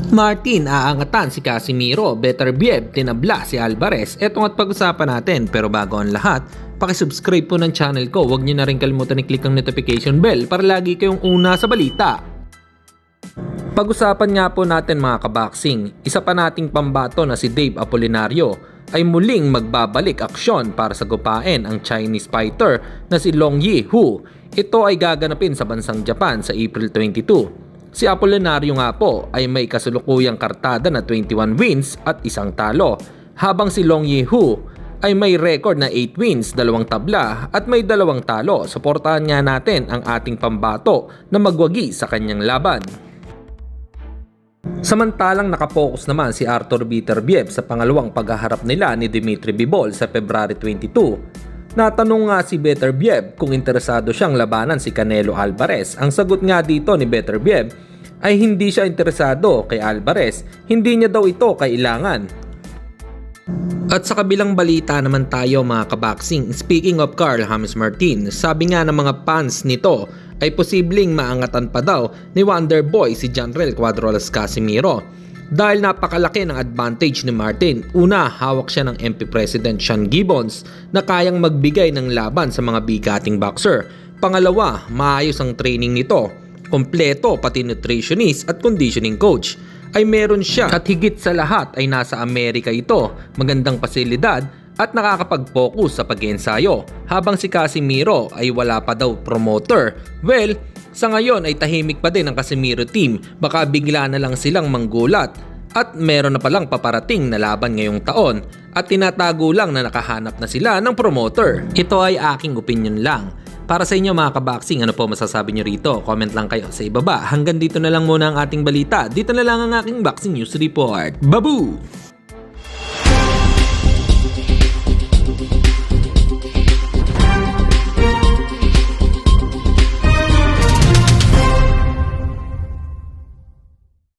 Martin, aangatan si Casimiro, Beterbiev, tinabla si Alvarez. Etong at pag-usapan natin, pero bago ang lahat, pakisubscribe po ng channel ko. Huwag niyo na rin kalimutan i-click ang notification bell para lagi kayong una sa balita. Pag-usapan nga po natin mga kaboxing, isa pa nating pambato na si Dave Apolinario ay muling magbabalik aksyon para sagupain ang Chinese fighter na si Long Yi-Hu. Ito ay gaganapin sa bansang Japan sa April 22. Si Apolinario nga po ay may kasulukuyang kartada na 21 wins at isang talo, habang si Long Yi-Hu ay may record na 8 wins, 2 tabla at may 2 talo. Suportahan nga natin ang ating pambato na magwagi sa kanyang laban. Samantalang nakapokus naman si Arthur Beterbiev sa pangalawang paghaharap nila ni Dmitry Bivol sa February 22. Natanong nga si Beterbiev kung interesado siyang labanan si Canelo Alvarez. Ang sagot nga dito ni Beterbiev ay hindi siya interesado kay Alvarez, hindi niya daw ito kailangan. At sa kabilang balita naman tayo mga kaboxing, speaking of Carl James Martin, sabi nga ng mga fans nito ay posibleng maangatan pa daw ni Wonder Boy si Janrell Cuadrolas Casimiro. Dahil napakalaki ng advantage ni Martin. Una, hawak siya ng MP President Sean Gibbons na kayang magbigay ng laban sa mga bigating boxer. Pangalawa, maayos ang training nito. Kompleto pati nutritionist at conditioning coach ay meron siya, at higit sa lahat ay nasa Amerika ito. Magandang pasilidad at nakakapag-focus sa pag-ensayo. Habang si Casimiro ay wala pa daw promoter. Well, sa ngayon ay tahimik pa din ang Casimiro team, baka bigla na lang silang manggulat at meron na palang paparating na laban ngayong taon at tinatago lang na nakahanap na sila ng promoter. Ito ay aking opinion lang. Para sa inyo mga kaboxing, ano po masasabi nyo rito? Comment lang kayo sa ibaba. Hanggang dito na lang muna ang ating balita. Dito na lang ang aking boxing news report. Babu!